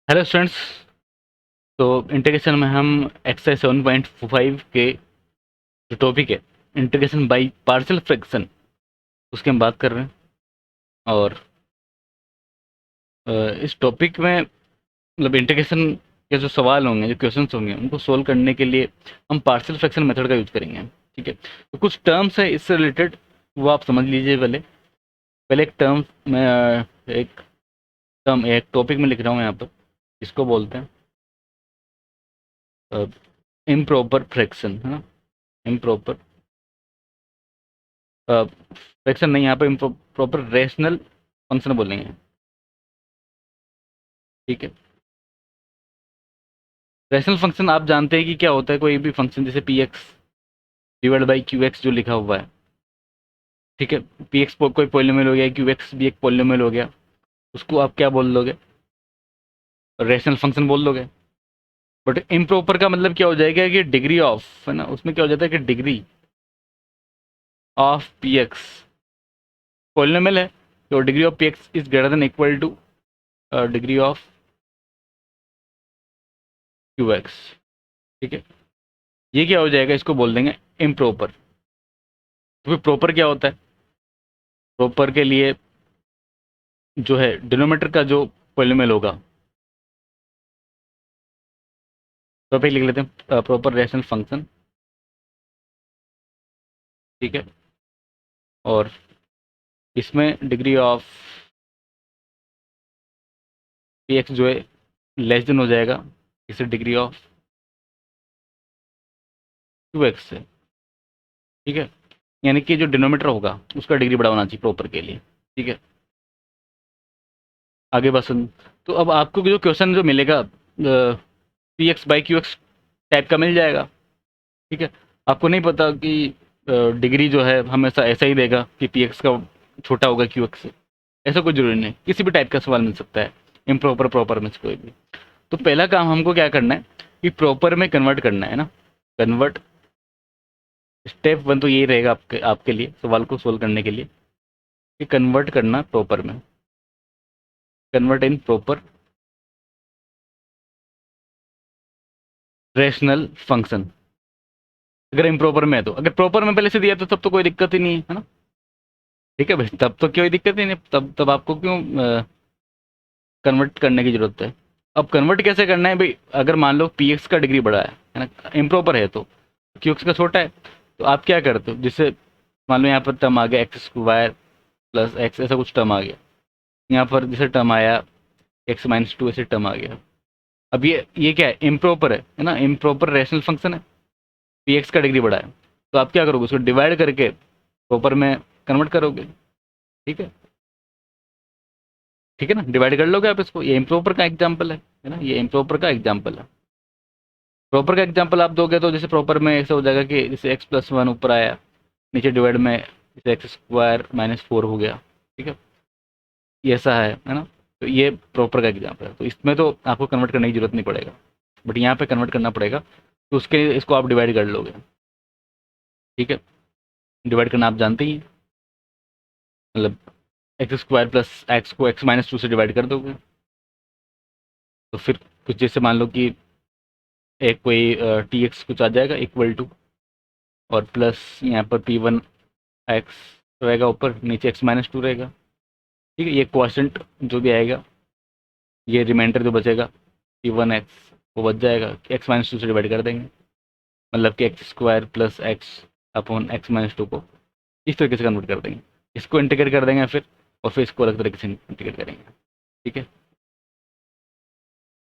Hello students. तो integration में हम एक्सरसाइज 7.5 के जो टॉपिक है इंटीग्रेशन बाय पार्शियल फ्रैक्शन उसकी हम बात कर रहे हैं। और इस टॉपिक में मतलब इंटीग्रेशन के जो सवाल होंगे, जो क्वेश्चंस होंगे, उनको सोल्व करने के लिए हम पार्शियल फ्रैक्शन मेथड का यूज करेंगे। ठीक है, तो कुछ टर्म्स है इससे रिलेटेड, वो आप समझ लीजिए। पहले पहले एक टर्म मैं एक टर्म एक टॉपिक में लिख रहा हूँ यहाँ पर। इसको बोलते हैं इम्प्रॉपर फ्रैक्शन, है ना। इम्प्रॉपर फ्रैक्शन नहीं, यहाँ पे प्रॉपर रेशनल फंक्शन बोलेंगे। ठीक है, रेशनल फंक्शन आप जानते हैं कि क्या होता है। कोई भी फंक्शन जैसे P x divide by Q x जो लिखा हुआ है, ठीक है। पी एक्स कोई पॉलिनोमियल हो गया, क्यू एक्स भी एक पॉलिनोमियल हो गया, उसको आप क्या बोल दोगे? रेशनल फंक्शन बोल दोगे। बट इम्प्रॉपर का मतलब क्या हो जाएगा कि डिग्री ऑफ, है ना, उसमें क्या हो जाता है कि degree of P x polynomial है, तो degree of P x is greater than equal two degree of Q x. ठीक है, ये क्या हो जाएगा, इसको बोल देंगे इम्प्रॉपर। तो फिर प्रॉपर क्या होता है? प्रॉपर के लिए जो है डिनोमीटर का जो पॉलिनोमियल होगा, तो पे लिख लेते हैं प्रॉपर रेशनल फंक्शन। ठीक है, और इसमें डिग्री ऑफ पी एक्स जो है लेस देन हो जाएगा इसे डिग्री ऑफ क्यू एक्स से। ठीक है, यानी कि जो डिनोमीटर होगा उसका डिग्री बड़ा होना चाहिए प्रॉपर के लिए। ठीक है, आगे बस। तो अब आपको जो क्वेश्चन जो मिलेगा P x by Q x type का मिल जाएगा। ठीक है, आपको नहीं पता कि डिग्री जो है हमेशा ऐसा ही देगा कि पी एक्स का छोटा होगा क्यू एक्स से, ऐसा कोई जरूरी नहीं। किसी भी टाइप का सवाल मिल सकता है, इम्प्रॉपर प्रॉपर में से कोई भी। तो पहला काम हमको क्या करना है कि प्रॉपर में कन्वर्ट करना है ना। कन्वर्ट, स्टेप वन तो यही रहेगा आपके आपके लिए सवाल को सोल्व करने के लिए कि कन्वर्ट करना प्रॉपर में। Convert in proper rational function. अगर इम्प्रॉपर में है तो, अगर प्रॉपर में पहले से दिया तो तब तो कोई दिक्कत ही नहीं है ना। ठीक है भाई, तब तो कोई दिक्कत ही नहीं। तब आपको क्यों कन्वर्ट करने की जरूरत है? अब कन्वर्ट कैसे करना है भाई? अगर मान लो पी एक्स का डिग्री बड़ा है ना, इम्प्रॉपर है, तो क्यू एक्स का छोटा है, तो आप क्या करते हो? जिससे मान लो यहाँ पर टर्म आ गया एक्स स्क्वायर प्लस एक्स, ऐसा कुछ टर्म आ गया। यहाँ पर जैसे टर्म आया एक्स माइनस टू, ऐसे टर्म आ गया। अब ये क्या है? इम्प्रॉपर है ना, इम्प्रॉपर रेशनल फंक्शन है। पी एक्स का डिग्री बड़ा है, तो आप क्या करोगे? उसको डिवाइड करके प्रॉपर में कन्वर्ट करोगे। ठीक है, ठीक है ना, डिवाइड कर लोगे आप इसको। ये इम्प्रॉपर का एग्जाम्पल है ना, ये इम्प्रॉपर का एग्जाम्पल है। प्रॉपर का एग्जाम्पल आप दोगे तो जैसे प्रॉपर में ऐसा हो जाएगा कि जैसे एक्स प्लस वन ऊपर आया, नीचे डिवाइड में जैसे एक्स स्क्वायर माइनस फोर हो गया। ठीक है, ये ऐसा है ना। तो ये प्रॉपर का एग्जाम्पल है, तो इसमें तो आपको कन्वर्ट करने की जरूरत नहीं पड़ेगा, बट यहाँ पे कन्वर्ट करना पड़ेगा। तो उसके लिए इसको आप डिवाइड कर लोगे। ठीक है, डिवाइड करना आप जानते ही हैं, मतलब एक्स स्क्वायर प्लस एक्स को एक्स माइनस टू से डिवाइड कर दोगे। तो फिर कुछ जैसे मान लो कि एक कोई टी एक्स कुछ आ जाएगा इक्वल टू, और प्लस यहाँ पर पी वन एक्स रहेगा ऊपर, नीचे एक्स माइनस टू रहेगा। ठीक है, ये क्वाशंट जो भी आएगा, ये रिमाइंडर जो बचेगा पी वन एक्स, वो बच जाएगा कि एक्स माइनस टू से डिवाइड कर देंगे। मतलब कि x square plus x upon x minus two को इस तरीके से कन्वर्ट कर देंगे। इसको इंटीग्रेट कर देंगे फिर, और फिर इसको अलग तरीके से इंटीग्रेट करेंगे। ठीक है,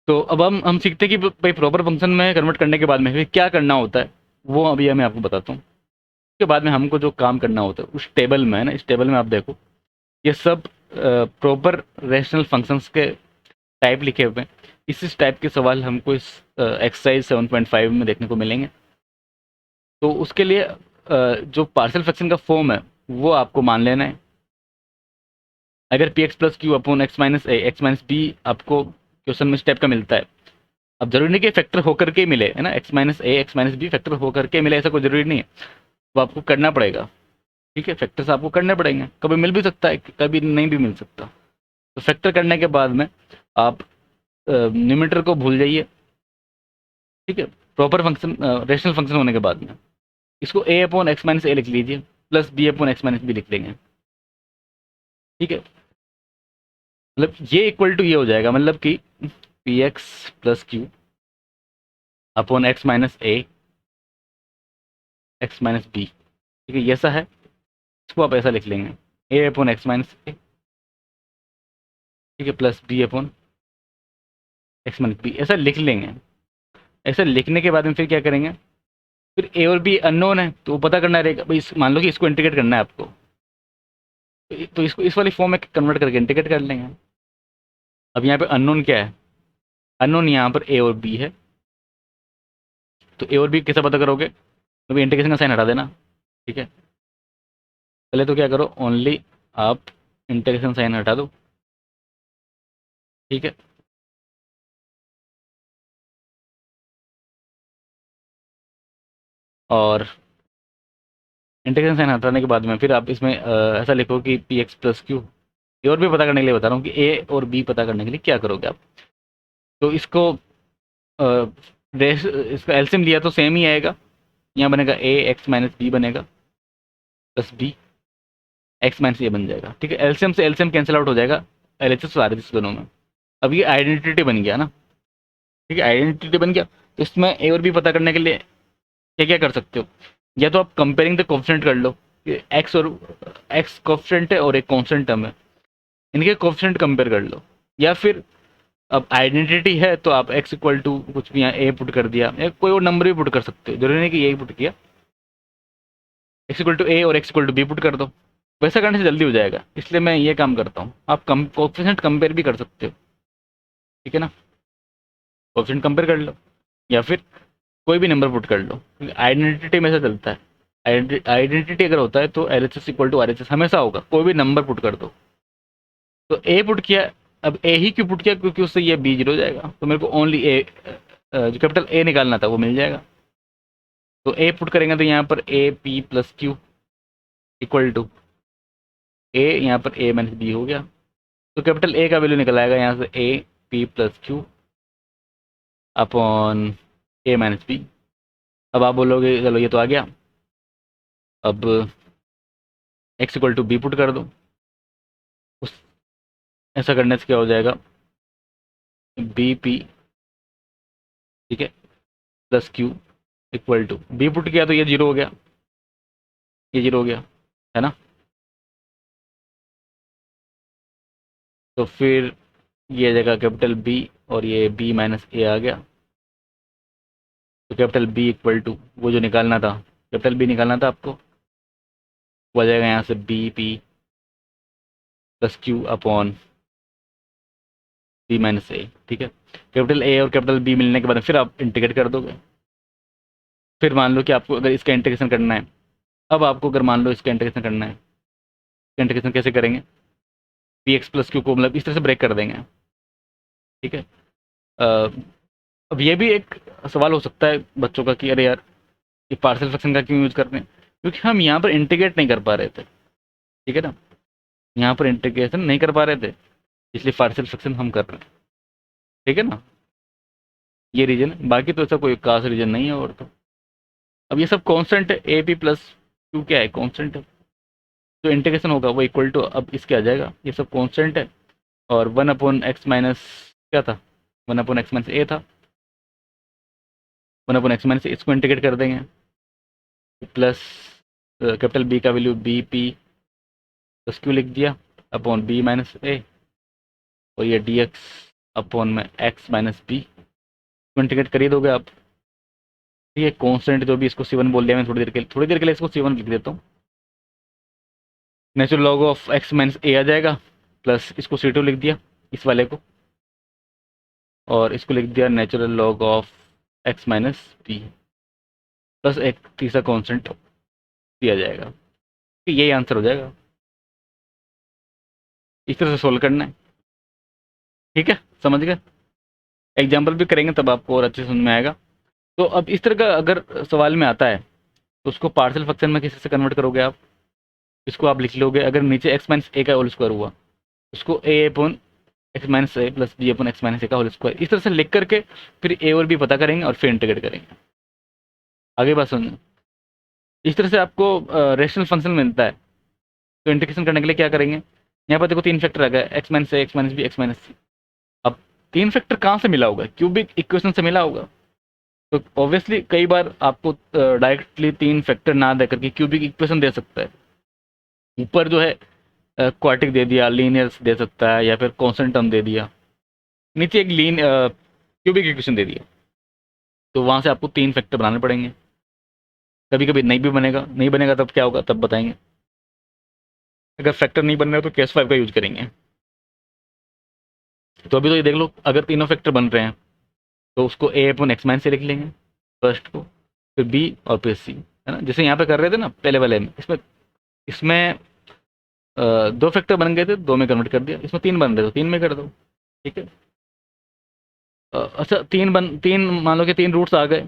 तो अब हम सीखते हैं कि भाई प्रॉपर फंक्शन में कन्वर्ट करने के बाद में फिर क्या करना होता है, वो अभी मैं आपको बताता हूँ। उसके बाद में हमको जो काम करना होता है उस टेबल में, है ना, इस टेबल में आप देखो, ये सब प्रॉपर रेशनल फंक्शंस के टाइप लिखे हुए हैं। इस टाइप के सवाल हमको इस एक्सरसाइज 7.5 में देखने को मिलेंगे। तो उसके लिए जो पार्शियल फ्रैक्शन का फॉर्म है वो आपको मान लेना है। अगर P X plus Q upon x minus A X minus B आपको क्वेश्चन में स्टेप का मिलता है। अब जरूरी नहीं कि फैक्टर होकर के मिले, है ना, x minus A X minus B factor होकर के मिले, ऐसा कोई जरूरी नहीं है। वो आपको करना पड़ेगा। ठीक है, फैक्टर्स आपको करने पड़ेंगे, कभी मिल भी सकता है, कभी नहीं भी मिल सकता। तो फैक्टर करने के बाद में आप न्यूमरेटर को भूल जाइए, ठीक है, प्रॉपर फंक्शन रेशनल फंक्शन होने के बाद में इसको a upon x minus a लिख लीजिए, plus b upon x minus b लिख लेंगे, ठीक है। मतलब ये इक्वल टू ये हो जाएगा, मतलब कि P X plus Q upon x minus A X minus B, ठीक है, ये ऐसा है। इसको आप ऐसा लिख लेंगे, ए अपॉन एक्स माइनस ए, ठीक है, plus b upon x minus b, ऐसा लिख लेंगे। ऐसा लिखने के बाद में फिर क्या करेंगे, फिर ए और बी अननोन है तो वो पता करना रहेगा भाई, मान लो कि इसको इंटीग्रेट करना है आपको, तो इसको इस वाली फॉर्म में कन्वर्ट करके इंटीग्रेट कर लेंगे। अब यहाँ पे अननोन क्या है, अननोन यहाँ पर ए और बी है, तो ए और बी कैसे पता करोगे, तो इंटीग्रेशन का साइन हटा देना, ठीक है। पहले तो क्या करो, ओनली आप इंटीग्रेशन साइन हटा दो, ठीक है। और इंटीग्रेशन साइन हटाने के बाद में फिर आप इसमें ऐसा लिखो कि पी एक्स प्लस क्यू, ए और बी पता करने के लिए बता रहा हूँ कि ए और बी पता करने के लिए क्या करोगे आप, तो इसको इसका एलसीएम लिया तो सेम ही आएगा, यहाँ बनेगा ए एक्स माइनस बी बनेगा, प्लस बी एक्स माइनस ए बन जाएगा, ठीक है। एलसीएम से एलसीएम कैंसिल आउट हो जाएगा, एलएचएस आरएचएस दोनों में। अब ये आइडेंटिटी बन गया ना, ठीक है, आइडेंटिटी बन गया। तो इसमें ए और बी पता करने के लिए क्या क्या कर सकते हो, या तो आप कंपेयरिंग द कोफिशिएंट कर लो, एक्स और एक्स कोफिशिएंट है और एक कांस्टेंट टर्म है, इनके कोफिशिएंट कंपेयर कर लो, या फिर अब आइडेंटिटी है तो आप एक्स इक्वल टू कुछ भी यहाँ ए पुट कर दिया, या कोई और नंबर भी पुट कर सकते हो, जरूरी नहीं कि यही पुट किया, एक्स इक्वल टू ए और x equal to b put कर दो, वैसा करने से जल्दी हो जाएगा, इसलिए मैं ये काम करता हूँ। आप कम कोफिशिएंट कंपेयर भी कर सकते हो, ठीक है ना, कोफिशिएंट कंपेयर कर लो, या फिर कोई भी नंबर पुट कर लो, आइडेंटिटी में से चलता है। आइडेंटिटी अगर होता है तो L H S equal to R H S हमेशा होगा, कोई भी नंबर पुट कर दो। तो ए पुट किया, अब ए ही क्यों पुट किया, क्योंकि उससे ये बी जीरो हो जाएगा, तो मेरे को ओनली ए जो कैपिटल ए निकालना था वो मिल जाएगा। तो ए पुट करेंगे तो यहाँ पर A P plus Q equal to A, यहाँ पर ए माइनस बी हो गया, तो कैपिटल ए का वैल्यू निकल आएगा यहाँ से a P plus Q upon a minus b. अब आप बोलोगे चलो ये तो आ गया, अब x equal to b put कर दो, उस ऐसा करने से क्या हो जाएगा, बी पी, ठीक है, plus Q equal to b put किया तो ये जीरो हो गया, ये जीरो हो गया, है ना। तो फिर ये जगह कैपिटल बी और ये बी माइनस ए आ गया, तो कैपिटल बी इक्वल टू वो जो निकालना था, कैपिटल बी निकालना था आपको, वो आ जाएगा यहाँ से B P plus Q upon B minus ए, ठीक है। कैपिटल ए और कैपिटल बी मिलने के बाद फिर आप इंटीग्रेट कर दोगे। फिर मान लो कि आपको अगर इसका इंटीग्रेशन करना है, अब आपको अगर मान लो इसका इंटीग्रेशन करना है, इसका इंटीग्रेशन कैसे करेंगे, पी एक्स प्लस क्यू को मतलब इस तरह से ब्रेक कर देंगे, ठीक है। अब ये भी एक सवाल हो सकता है बच्चों का कि अरे यार ये पार्शियल फ्रैक्शन का क्यों यूज़ कर रहे हैं, क्योंकि हम यहाँ पर इंटीग्रेट नहीं कर पा रहे थे, ठीक है ना, यहाँ पर इंटीग्रेशन नहीं कर पा रहे थे, इसलिए पार्शियल फ्रैक्शन हम कर रहे हैं, ठीक है ना। ये रीजन है, बाकी तो ऐसा कोई खास रीजन नहीं है। और तो अब ये सब कांस्टेंट है, ए पी प्लस क्यू क्या है, कांस्टेंट है, तो इंटीग्रेशन होगा वो इक्वल टू अब इसके आ जाएगा, ये सब कांस्टेंट है, और वन अपॉन एक्स माइनस क्या था, one upon x minus a था, वन अपॉन एक्स माइनस इसको इंटीग्रेट कर देंगे, प्लस कैपिटल बी का value b P plus q लिख दिया अपॉन बी माइनस ए, और ये डी एक्स अपॉन में एक्स माइनस बी इंटीग्रेट कर ही दोगे आप। ये कांस्टेंट जो भी, इसको C1 बोल दिया मैं, थोड़ी देर के लिए इसको C1 लिख देता हूँ। Natural log of x minus A आ जाएगा, प्लस इसको C2 लिख दिया इस वाले को, और इसको लिख दिया natural log of x minus b, plus एक तीसरा कांस्टेंट दिया जाएगा, तो यही आंसर हो जाएगा। इस तरह से सोल्व करना है, ठीक है, समझ गए। एग्जाम्पल भी करेंगे तब आपको और अच्छे से समझ में आएगा। तो अब इस तरह का अगर सवाल में आता है तो उसको पार्शियल फ्रैक्शन में किसी से कन्वर्ट करोगे आप, इसको आप लिख लोगे, अगर नीचे एक्स माइनस ए का होल स्क्वायर हुआ उसको ए अपॉन एक्स माइनस ए प्लस बी अपन एक्स माइनस ए का होल स्क्वायर, इस तरह से लिख करके फिर ए और बी पता करेंगे और फिर इंटीग्रेट करेंगे। आगे बात सुन, इस तरह से आपको रेशनल फंक्शन मिलता है। तो इंटीग्रेशन करने के लिए क्या करेंगे, यहाँ पर देखो तीन फैक्टर आ गया, X minus A X minus B X minus C. अब तीन फैक्टर कहाँ से मिला होगा, क्यूबिक इक्वेशन से मिला होगा। तो ऑब्वियसली कई बार आपको डायरेक्टली तीन फैक्टर ना दे करके क्यूबिक इक्वेशन दे सकता है। ऊपर जो है क्वार्टिक दे दिया, लीनियर्स दे सकता है, या फिर कॉन्स्टेंट टर्म दे दिया, नीचे एक क्यूबिक इक्वेशन दे दिया। तो वहाँ से आपको तीन फैक्टर बनाने पड़ेंगे। कभी कभी नहीं भी बनेगा, नहीं बनेगा तब क्या होगा तब बताएंगे। अगर फैक्टर नहीं बन रहा तो केस 5 का यूज करेंगे। तो अभी तो ये देख लो, अगर तीनों फैक्टर बन रहे हैं तो उसको ए अपन एक्स माइनस से लिख लेंगे फर्स्ट को, फिर बी और फिर सी, है ना। जैसे यहाँ पे कर रहे थे ना पहले वाले में, इसमें इसमें दो फैक्टर बन गए थे, दो में कन्वर्ट कर दिया। इसमें तीन बन रहे थे, तीन में कर दो, ठीक है। अच्छा तीन मान लो कि तीन रूट्स आ गए,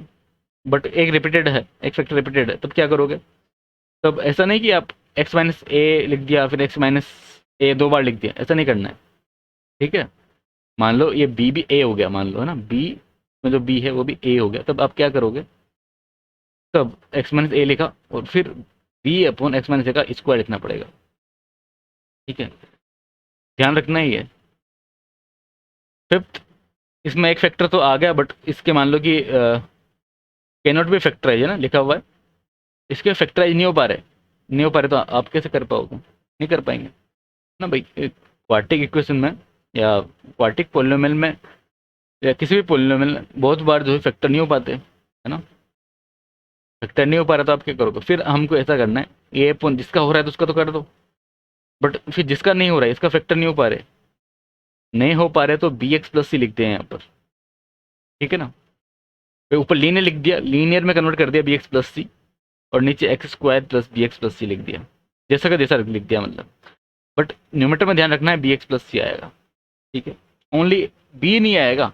बट एक रिपीटेड है, एक फैक्टर रिपीटेड है, तब क्या करोगे। तब ऐसा नहीं कि आप एक्स माइनस ए लिख दिया फिर एक्स माइनस ए दो बार लिख दिया, ऐसा नहीं करना है, ठीक है। मान लो ये बी भी ए हो गया, मान लो, है ना, बी में जो बी है वो भी ए हो गया, तब आप क्या करोगे, तब एक्स माइनस ए लिखा और फिर बी अपॉन एक्स माइनस ए का स्क्वायर लिखना पड़ेगा, ठीक है। ध्यान रखना ही है। फिफ्थ, इसमें एक फैक्टर तो आ गया, बट इसके मान लो कि कैन नॉट बी फैक्टराइज है ना लिखा हुआ है, इसके फैक्टराइज नहीं हो पा रहे, नहीं हो पा रहे, तो आप कैसे कर पाओगे, नहीं कर पाएंगे ना भाई। क्वार्टिक इक्वेशन में या क्वार्टिक पोलिनोमियल में या किसी भी पोलिनोमियल में बहुत बार जो है फैक्टर नहीं हो पाते, है ना। फैक्टर नहीं हो पा रहा तो आप क्या करोगे, फिर हमको ऐसा करना है, ए अपन जिसका हो रहा है तो उसका तो कर दो, बट फिर जिसका नहीं हो रहा है, इसका फैक्टर नहीं हो पा रहे, नहीं हो पा रहे तो बी एक्स प्लस सी लिखते हैं यहाँ पर, ठीक है ना। फिर ऊपर लीनियर लिख दिया, लीनियर में कन्वर्ट कर दिया बी एक्स प्लस सी, और नीचे X square plus B X plus C लिख दिया, जैसा का जैसा लिख दिया मतलब। बट न्यूमेटर में ध्यान रखना है बी एक्स प्लस सी आएगा, ठीक है। ओनली बी नहीं आएगा,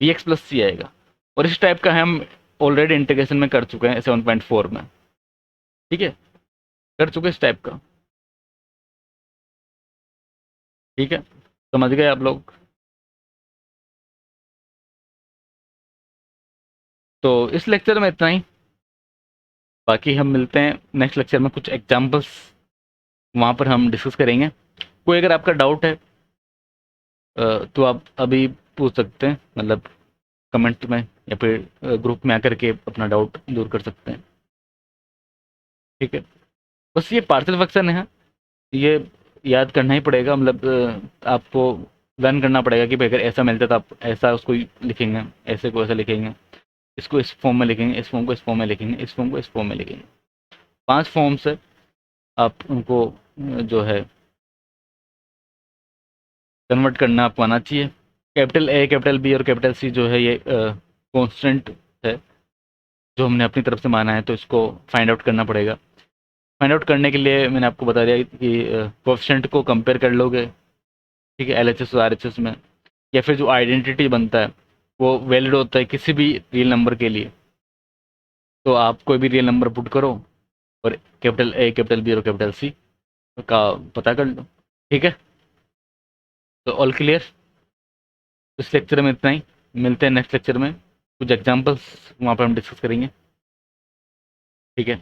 बी एक्स प्लस सी आएगा। और इस टाइप का हम ऑलरेडी इंटीग्रेशन में कर चुके हैं 7.4 में, ठीक है, कर चुके इस टाइप का, ठीक है। समझ गए आप लोग। तो इस लेक्चर में इतना ही, बाकी हम मिलते हैं नेक्स्ट लेक्चर में, कुछ एग्जांपल्स वहाँ पर हम डिस्कस करेंगे। कोई अगर आपका डाउट है तो आप अभी पूछ सकते हैं, मतलब कमेंट में या फिर ग्रुप में आकर के अपना डाउट दूर कर सकते हैं, ठीक है। बस ये पार्शियल फ्रैक्शन है, ये याद करना ही पड़ेगा, मतलब आपको लर्न करना पड़ेगा कि भाई अगर ऐसा मिलता है तो आप ऐसा उसको लिखेंगे, ऐसे को ऐसा लिखेंगे, इसको इस फॉर्म में लिखेंगे, इस फॉर्म को इस फॉर्म में लिखेंगे, इस फॉर्म को इस फॉर्म में लिखेंगे। 5 फॉर्म से आप उनको जो है कन्वर्ट करना आपको आना चाहिए। कैपिटल ए कैपिटल बी और कैपिटल सी जो है ये कॉन्स्टेंट है जो हमने अपनी तरफ से माना है, तो इसको फाइंड आउट करना पड़ेगा। फाइंड आउट करने के लिए मैंने आपको बता दिया कि कोएफिशिएंट को कंपेयर कर लोगे, ठीक है, एलएचएस और आरएचएस में, या फिर जो आइडेंटिटी बनता है वो वैलिड होता है किसी भी रियल नंबर के लिए। तो आप कोई भी रियल नंबर पुट करो और कैपिटल ए कैपिटल बी और कैपिटल सी का पता कर लो, ठीक है। तो ऑल क्लियर। इस लेक्चर में इतना ही, मिलते हैं नेक्स्ट लेक्चर में, कुछ एग्जांपल्स वहाँ पर हम डिस्कस करेंगे, ठीक है।